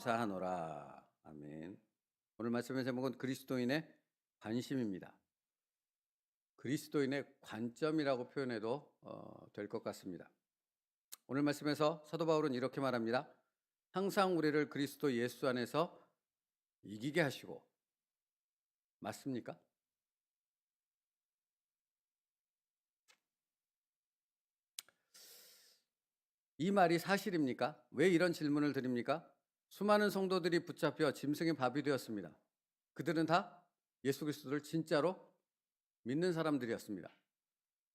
사하노라. 아멘. 오늘 말씀의 제목은 그리스도인의 관심입니다. 그리스도인의 관점이라고 표현해도 될 것 같습니다. 오늘 말씀에서 사도 바울은 이렇게 말합니다. 항상 우리를 그리스도 예수 안에서 이기게 하시고. 맞습니까? 이 말이 사실입니까? 왜 이런 질문을 드립니까? 수많은 성도들이 붙잡혀 짐승의 밥이 되었습니다. 그들은 다 예수 그리스도를 진짜로 믿는 사람들이었습니다.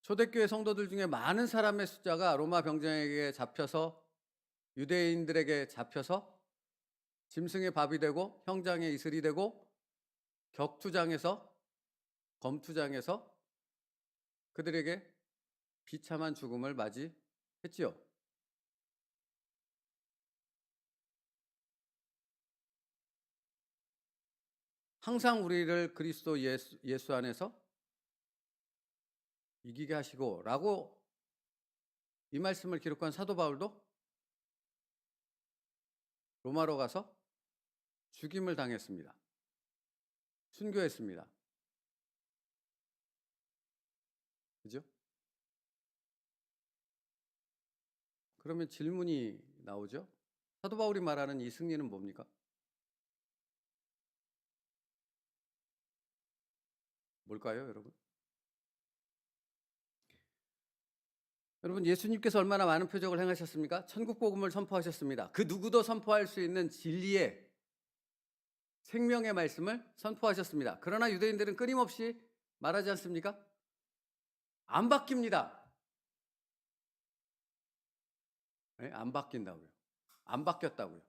초대교회 성도들 중에 많은 사람의 숫자가 로마 병정에게 잡혀서, 유대인들에게 잡혀서 짐승의 밥이 되고 형장의 이슬이 되고 격투장에서, 검투장에서 그들에게 비참한 죽음을 맞이했지요. 항상 우리를 그리스도 예수 안에서 이기게 하시고 라고 이 말씀을 기록한 사도 바울도 로마로 가서 죽임을 당했습니다. 순교했습니다. 그죠? 그러면 질문이 나오죠. 사도 바울이 말하는 이 승리는 뭡니까? 뭘까요, 여러분? 여러분, 예수님께서 얼마나 많은 표적을 행하셨습니까? 천국 복음을 선포하셨습니다. 그 누구도 선포할 수 있는 진리의 생명의 말씀을 선포하셨습니다. 그러나 유대인들은 끊임없이 말하지 않습니까? 안 바뀝니다. 네? 안 바뀐다고요. 안 바뀌었다고요.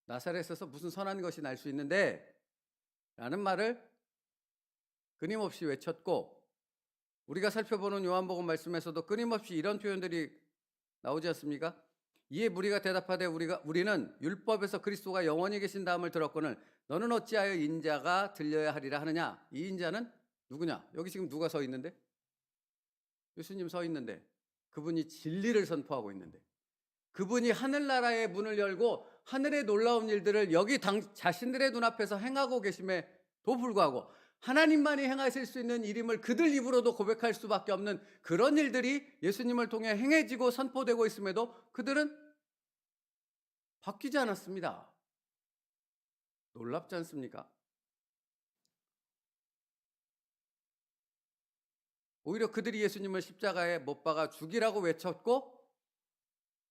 나사렛에서 무슨 선한 것이 날 수 있는데 라는 말을 끊임없이 외쳤고, 우리가 살펴보는 요한복음 말씀에서도 끊임없이 이런 표현들이 나오지 않습니까? 이에 무리가 대답하되 우리는 율법에서 그리스도가 영원히 계신 다음을 들었거늘 너는 어찌하여 인자가 들려야 하리라 하느냐? 이 인자는 누구냐? 여기 지금 누가 서 있는데? 예수님 서 있는데, 그분이 진리를 선포하고 있는데, 그분이 하늘나라의 문을 열고 하늘의 놀라운 일들을 여기 자신들의 눈앞에서 행하고 계심에도 불구하고 하나님만이 행하실 수 있는 일임을 그들 입으로도 고백할 수밖에 없는 그런 일들이 예수님을 통해 행해지고 선포되고 있음에도 그들은 바뀌지 않았습니다. 놀랍지 않습니까? 오히려 그들이 예수님을 십자가에 못 박아 죽이라고 외쳤고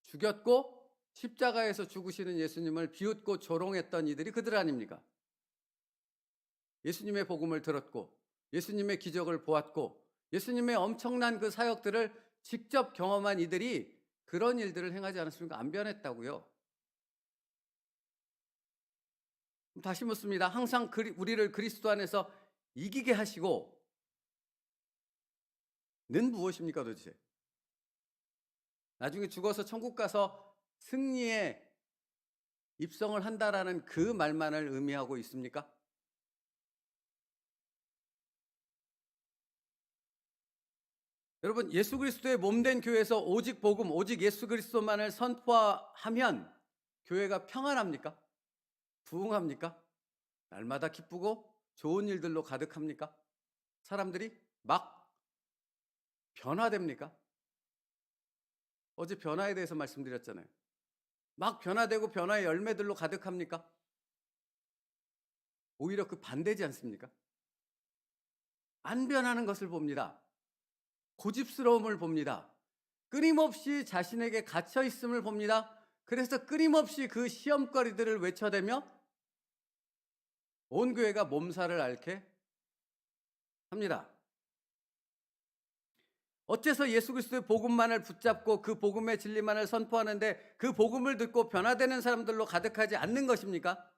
죽였고 십자가에서 죽으시는 예수님을 비웃고 조롱했던 이들이 그들 아닙니까? 예수님의 복음을 들었고 예수님의 기적을 보았고 예수님의 엄청난 그 사역들을 직접 경험한 이들이 그런 일들을 행하지 않았습니까? 안 변했다고요. 다시 묻습니다. 항상 우리를 그리스도 안에서 이기게 하시고 는 무엇입니까 도대체? 나중에 죽어서 천국 가서 승리에 입성을 한다라는 그 말만을 의미하고 있습니까? 여러분, 예수 그리스도의 몸된 교회에서 오직 복음, 오직 예수 그리스도만을 선포하면 교회가 평안합니까? 부흥합니까? 날마다 기쁘고 좋은 일들로 가득합니까? 사람들이 막 변화됩니까? 어제 변화에 대해서 말씀드렸잖아요. 막 변화되고 변화의 열매들로 가득합니까? 오히려 그 반대지 않습니까? 안 변하는 것을 봅니다. 고집스러움을 봅니다. 끊임없이 자신에게 갇혀 있음을 봅니다. 그래서 끊임없이 그 시험거리들을 외쳐대며 온 교회가 몸살을 앓게 합니다. 어째서 예수 그리스도의 복음만을 붙잡고 그 복음의 진리만을 선포하는데 그 복음을 듣고 변화되는 사람들로 가득하지 않는 것입니까?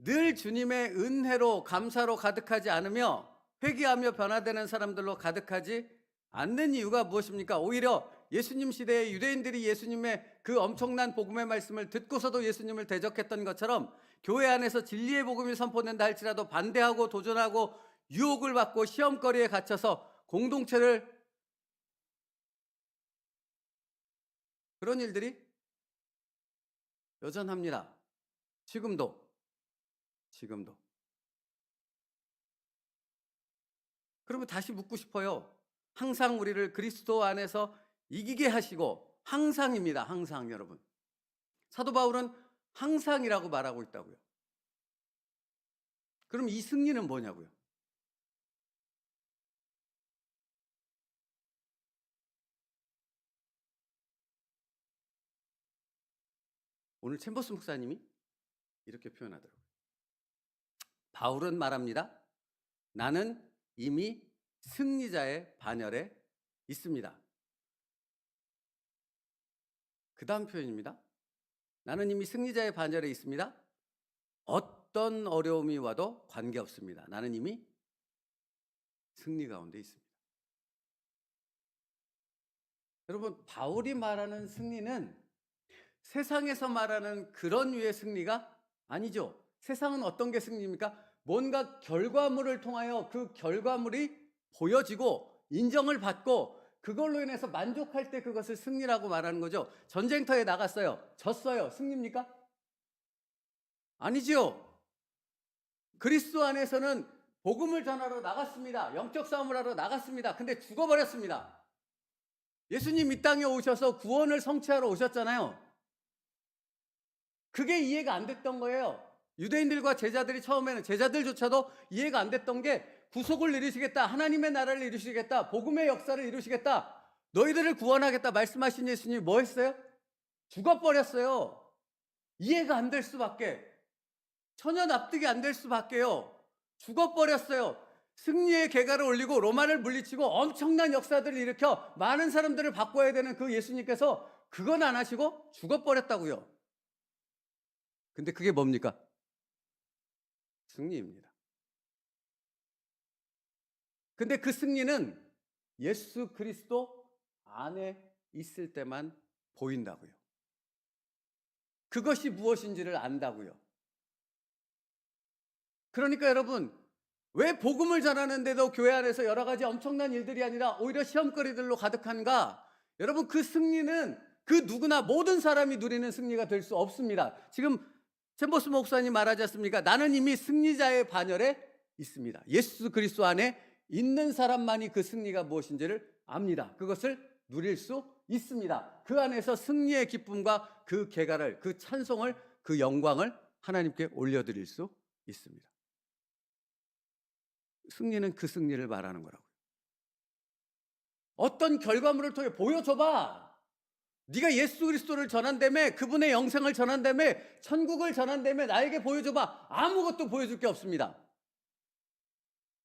늘 주님의 은혜로 감사로 가득하지 않으며 회개하며 변화되는 사람들로 가득하지 않는 이유가 무엇입니까? 오히려 예수님 시대의 유대인들이 예수님의 그 엄청난 복음의 말씀을 듣고서도 예수님을 대적했던 것처럼 교회 안에서 진리의 복음이 선포된다 할지라도 반대하고 도전하고 유혹을 받고 시험거리에 갇혀서 공동체를, 그런 일들이 여전합니다. 지금도. 그러면 다시 묻고 싶어요. 항상 우리를 그리스도 안에서 이기게 하시고, 항상입니다. 항상. 여러분, 사도 바울은 항상이라고 말하고 있다고요. 그럼 이 승리는 뭐냐고요? 오늘 챔버스 목사님이 이렇게 표현하더라고요. 바울은 말합니다. 나는 이미 승리자의 반열에 있습니다. 그 다음 표현입니다. 나는 이미 승리자의 반열에 있습니다. 어떤 어려움이 와도 관계없습니다. 나는 이미 승리 가운데 있습니다. 여러분, 바울이 말하는 승리는 세상에서 말하는 그런 류의 승리가 아니죠. 세상은 어떤 게 승리입니까? 뭔가 결과물을 통하여 그 결과물이 보여지고 인정을 받고 그걸로 인해서 만족할 때 그것을 승리라고 말하는 거죠. 전쟁터에 나갔어요. 졌어요. 승리입니까? 아니죠. 그리스도 안에서는 복음을 전하러 나갔습니다. 영적 싸움을 하러 나갔습니다. 근데 죽어버렸습니다. 예수님 이 땅에 오셔서 구원을 성취하러 오셨잖아요. 그게 이해가 안 됐던 거예요. 유대인들과 제자들이 처음에는, 제자들조차도 이해가 안 됐던 게, 구속을 이루시겠다, 하나님의 나라를 이루시겠다, 복음의 역사를 이루시겠다, 너희들을 구원하겠다 말씀하신 예수님이 뭐 했어요? 죽어버렸어요. 이해가 안 될 수밖에, 전혀 납득이 안 될 수밖에요. 죽어버렸어요. 승리의 개가를 올리고 로마를 물리치고 엄청난 역사들을 일으켜 많은 사람들을 바꿔야 되는 그 예수님께서 그건 안 하시고 죽어버렸다고요. 근데 그게 뭡니까? 승리입니다. 근데 그 승리는 예수 그리스도 안에 있을 때만 보인다고요. 그것이 무엇인지를 안다고요. 그러니까 여러분, 왜 복음을 전하는데도 교회 안에서 여러 가지 엄청난 일들이 아니라 오히려 시험거리들로 가득한가? 여러분, 그 승리는 그 누구나 모든 사람이 누리는 승리가 될 수 없습니다. 지금 챔버스 목사님 말하지 않습니까? 나는 이미 승리자의 반열에 있습니다. 예수 그리스도 안에 있는 사람만이 그 승리가 무엇인지를 압니다. 그것을 누릴 수 있습니다. 그 안에서 승리의 기쁨과 그 계가를, 그 찬송을, 그 영광을 하나님께 올려드릴 수 있습니다. 승리는 그 승리를 말하는 거라고요. 어떤 결과물을 통해 보여줘봐. 네가 예수 그리스도를 전한다며, 그분의 영생을 전한다며, 천국을 전한다며, 나에게 보여줘봐. 아무것도 보여줄 게 없습니다.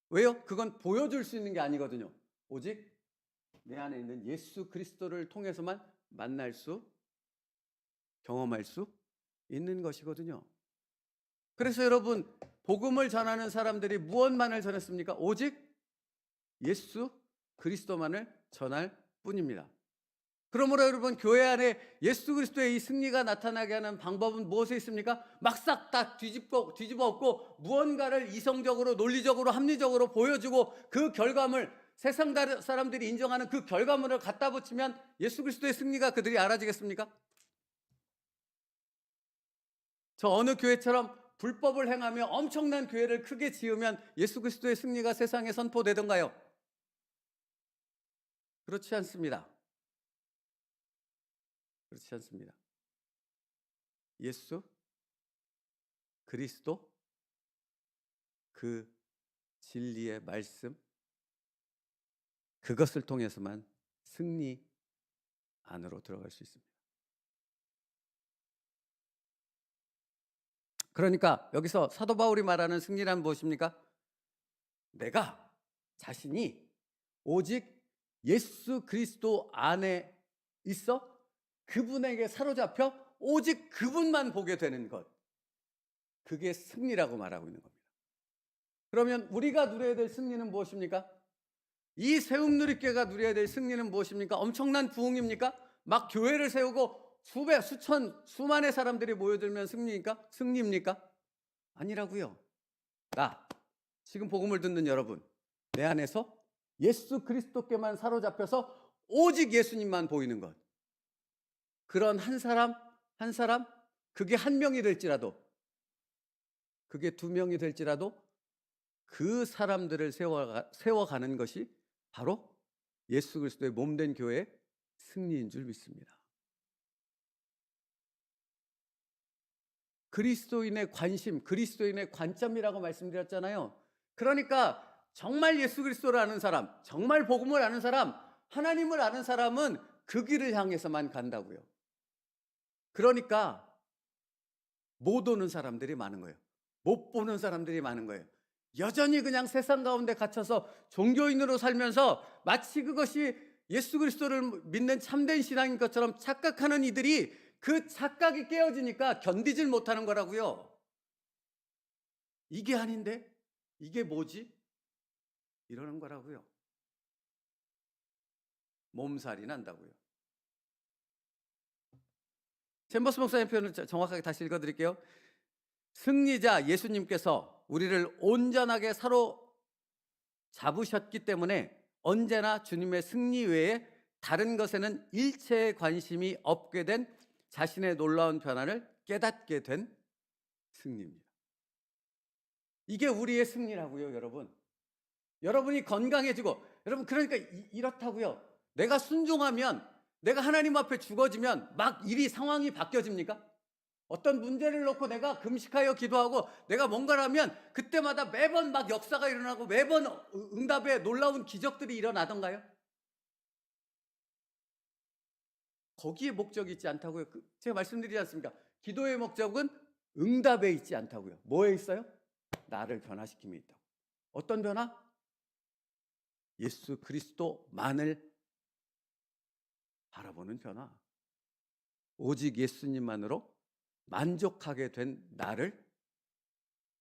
왜요? 그건 보여줄 수 있는 게 아니거든요. 오직 내 안에 있는 예수 그리스도를 통해서만 만날 수, 경험할 수 있는 것이거든요. 그래서 여러분, 복음을 전하는 사람들이 무엇만을 전했습니까? 오직 예수 그리스도만을 전할 뿐입니다. 그러므로 여러분, 교회 안에 예수 그리스도의 이 승리가 나타나게 하는 방법은 무엇에 있습니까? 막싹 다 뒤집어 엎고 무언가를 이성적으로, 논리적으로, 합리적으로 보여주고 그 결과물, 세상 사람들이 인정하는 그 결과물을 갖다 붙이면 예수 그리스도의 승리가 그들이 알아지겠습니까? 저 어느 교회처럼 불법을 행하며 엄청난 교회를 크게 지으면 예수 그리스도의 승리가 세상에 선포되던가요? 그렇지 않습니다. 그렇지 않습니다. 예수 그리스도, 그 진리의 말씀, 그것을 통해서만 승리 안으로 들어갈 수 있습니다. 그러니까 여기서 사도 바울이 말하는 승리란 무엇입니까? 내가 자신이 오직 예수 그리스도 안에 있어 그분에게 사로잡혀 오직 그분만 보게 되는 것, 그게 승리라고 말하고 있는 겁니다. 그러면 우리가 누려야 될 승리는 무엇입니까? 이 세움누리교회가 누려야 될 승리는 무엇입니까? 엄청난 부흥입니까? 막 교회를 세우고 수백, 수천, 수만의 사람들이 모여들면 승리입니까? 아니라고요. 나, 지금 복음을 듣는 여러분, 내 안에서 예수 그리스도께만 사로잡혀서 오직 예수님만 보이는 것, 그런 한 사람 한 사람, 그게 한 명이 될지라도, 그게 두 명이 될지라도 그 사람들을 세워가는 것이 바로 예수 그리스도의 몸된 교회의 승리인 줄 믿습니다. 그리스도인의 관심, 그리스도인의 관점이라고 말씀드렸잖아요. 그러니까 정말 예수 그리스도를 아는 사람, 정말 복음을 아는 사람, 하나님을 아는 사람은 그 길을 향해서만 간다고요. 그러니까 못 오는 사람들이 많은 거예요. 못 보는 사람들이 많은 거예요. 여전히 그냥 세상 가운데 갇혀서 종교인으로 살면서 마치 그것이 예수 그리스도를 믿는 참된 신앙인 것처럼 착각하는 이들이 그 착각이 깨어지니까 견디질 못하는 거라고요. 이게 아닌데? 이게 뭐지? 이러는 거라고요. 몸살이 난다고요. 챈버스 목사님 표현을 정확하게 다시 읽어드릴게요. 승리자 예수님께서 우리를 온전하게 사로잡으셨기 때문에 언제나 주님의 승리 외에 다른 것에는 일체의 관심이 없게 된 자신의 놀라운 변화를 깨닫게 된 승리입니다. 이게 우리의 승리라고요, 여러분. 여러분이 건강해지고, 여러분 그러니까 이렇다고요. 내가 순종하면, 내가 하나님 앞에 죽어지면 막 일이 상황이 바뀌어집니까? 어떤 문제를 놓고 내가 금식하여 기도하고 내가 뭔가를 하면 그때마다 매번 막 역사가 일어나고 매번 응답에 놀라운 기적들이 일어나던가요? 거기에 목적이 있지 않다고요. 제가 말씀드리지 않습니까? 기도의 목적은 응답에 있지 않다고요. 뭐에 있어요? 나를 변화시킴에 있다고. 어떤 변화? 예수 그리스도만을 바라보는 변화. 오직 예수님만으로 만족하게 된 나를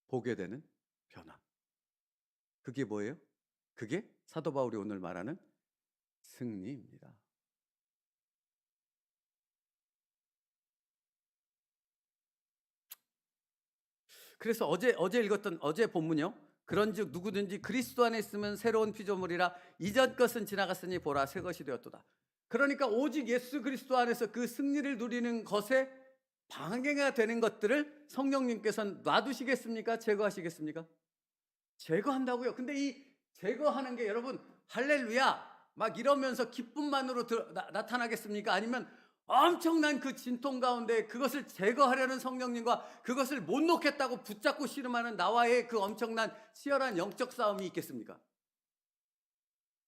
보게 되는 변화. 그게 뭐예요? 그게 사도 바울이 오늘 말하는 승리입니다. 그래서 어제 읽었던 어제 본문이요. 그런즉 누구든지 그리스도 안에 있으면 새로운 피조물이라 이전 것은 지나갔으니 보라 새 것이 되었도다. 그러니까 오직 예수 그리스도 안에서 그 승리를 누리는 것에 방해가 되는 것들을 성령님께서는 놔두시겠습니까? 제거하시겠습니까? 제거한다고요. 근데 이 제거하는 게 여러분 할렐루야 막 이러면서 기쁨만으로 나타나겠습니까? 아니면 엄청난 그 진통 가운데 그것을 제거하려는 성령님과 그것을 못 놓겠다고 붙잡고 씨름하는 나와의 그 엄청난 치열한 영적 싸움이 있겠습니까?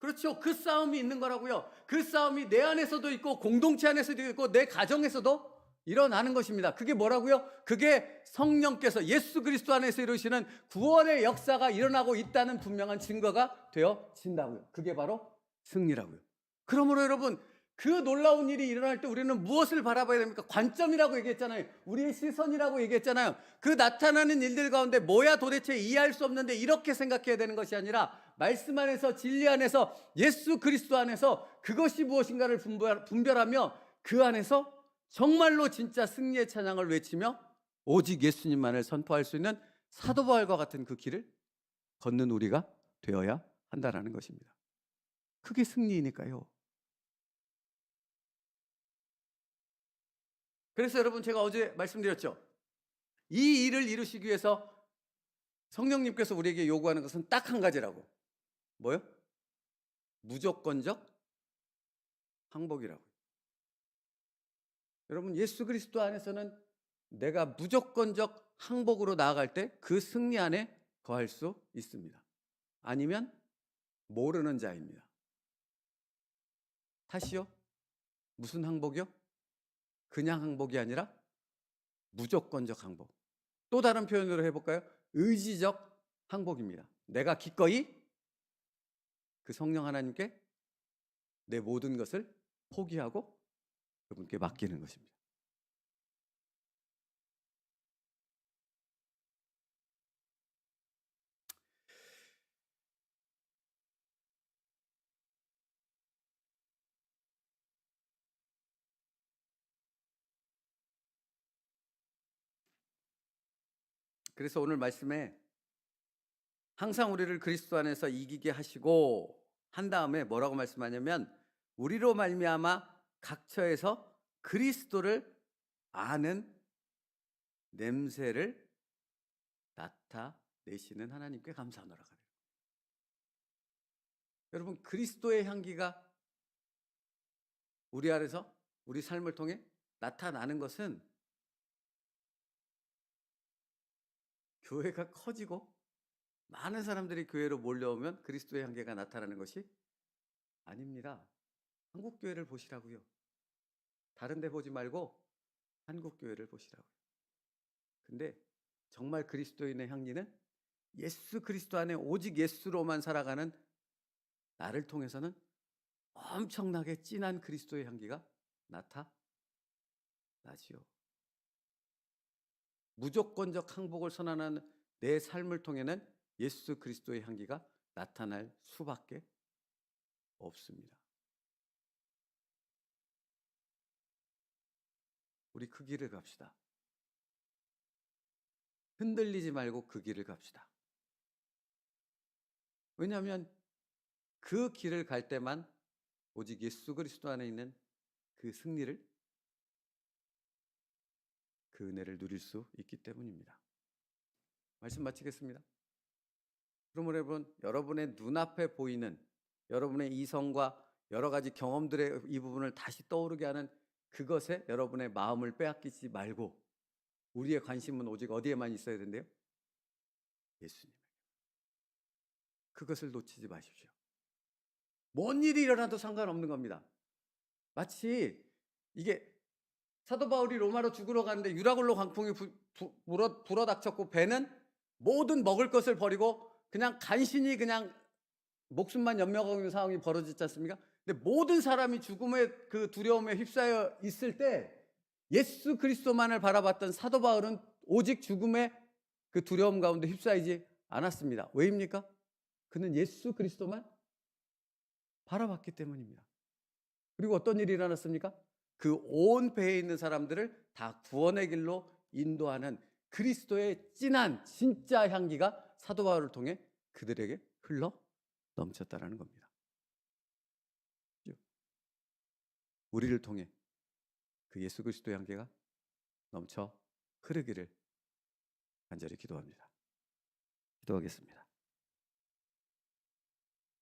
그렇죠. 그 싸움이 있는 거라고요. 그 싸움이 내 안에서도 있고 공동체 안에서도 있고 내 가정에서도 일어나는 것입니다. 그게 뭐라고요? 그게 성령께서 예수 그리스도 안에서 이루시는 구원의 역사가 일어나고 있다는 분명한 증거가 되어진다고요. 그게 바로 승리라고요. 그러므로 여러분 그 놀라운 일이 일어날 때 우리는 무엇을 바라봐야 됩니까? 관점이라고 얘기했잖아요. 우리의 시선이라고 얘기했잖아요. 그 나타나는 일들 가운데 뭐야 도대체 이해할 수 없는데 이렇게 생각해야 되는 것이 아니라 말씀 안에서 진리 안에서 예수 그리스도 안에서 그것이 무엇인가를 분별하며 그 안에서 정말로 진짜 승리의 찬양을 외치며 오직 예수님만을 선포할 수 있는 사도 바울과 같은 그 길을 걷는 우리가 되어야 한다는 것입니다. 그게 승리이니까요. 그래서 여러분 제가 어제 말씀드렸죠. 이 일을 이루시기 위해서 성령님께서 우리에게 요구하는 것은 딱 한 가지라고. 뭐요? 무조건적 항복이라고. 여러분 예수 그리스도 안에서는 내가 무조건적 항복으로 나아갈 때 그 승리 안에 거할 수 있습니다. 아니면 모르는 자입니다. 다시요? 무슨 항복이요? 그냥 항복이 아니라 무조건적 항복. 또 다른 표현으로 해볼까요? 의지적 항복입니다. 내가 기꺼이 그 성령 하나님께 내 모든 것을 포기하고 그분께 맡기는 것입니다. 그래서 오늘 말씀에 항상 우리를 그리스도 안에서 이기게 하시고 한 다음에 뭐라고 말씀하냐면 우리로 말미암아 각처에서 그리스도를 아는 냄새를 나타내시는 하나님께 감사하노라. 여러분, 그리스도의 향기가 우리 안에서 우리 삶을 통해 나타나는 것은 교회가 커지고 많은 사람들이 교회로 몰려오면 그리스도의 향기가 나타나는 것이 아닙니다. 한국 교회를 보시라고요. 다른 데 보지 말고 한국 교회를 보시라고요. 근데 정말 그리스도인의 향기는 예수 그리스도 안에 오직 예수로만 살아가는 나를 통해서는 엄청나게 진한 그리스도의 향기가 나타나지요. 무조건적 항복을 선언하는 내 삶을 통해는 예수 그리스도의 향기가 나타날 수밖에 없습니다. 우리 그 길을 갑시다. 흔들리지 말고 그 길을 갑시다. 왜냐하면 그 길을 갈 때만 오직 예수 그리스도 안에 있는 그 승리를, 그 은혜를 누릴 수 있기 때문입니다. 말씀 마치겠습니다. 그러므로 여러분, 여러분의 눈앞에 보이는 여러분의 이성과 여러 가지 경험들의 이 부분을 다시 떠오르게 하는 그것에 여러분의 마음을 빼앗기지 말고 우리의 관심은 오직 어디에만 있어야 된대요? 예수님. 그것을 놓치지 마십시오. 뭔 일이 일어나도 상관없는 겁니다. 마치 이게 사도 바울이 로마로 죽으러 가는데 유라굴로 광풍이 불어닥쳤고 배는 모든 먹을 것을 버리고 그냥 간신히 그냥 목숨만 연명하는 상황이 벌어졌지 않습니까? 근데 모든 사람이 죽음의 그 두려움에 휩싸여 있을 때 예수 그리스도만을 바라봤던 사도 바울은 오직 죽음의 그 두려움 가운데 휩싸이지 않았습니다. 왜입니까? 그는 예수 그리스도만 바라봤기 때문입니다. 그리고 어떤 일이 일어났습니까? 그 온 배에 있는 사람들을 다 구원의 길로 인도하는 그리스도의 진한 진짜 향기가 사도 바울을 통해 그들에게 흘러 넘쳤다라는 겁니다. 우리를 통해 그 예수 그리스도의 향기가 넘쳐 흐르기를 간절히 기도합니다. 기도하겠습니다.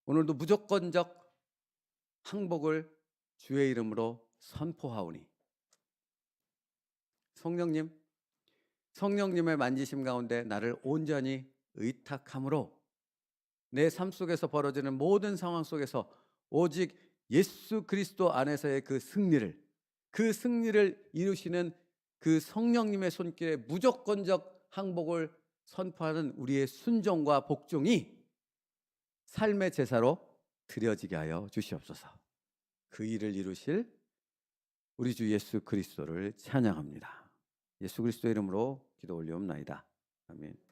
오늘도 무조건적 항복을 주의 이름으로 선포하오니 성령님의 만지심 가운데 나를 온전히 의탁함으로 내 삶 속에서 벌어지는 모든 상황 속에서 오직 예수 그리스도 안에서의 그 승리를 이루시는 그 성령님의 손길에 무조건적 항복을 선포하는 우리의 순종과 복종이 삶의 제사로 드려지게 하여 주시옵소서. 그 일을 이루실 우리 주 예수 그리스도를 찬양합니다. 예수 그리스도의 이름으로 기도 올리옵나이다. 아멘.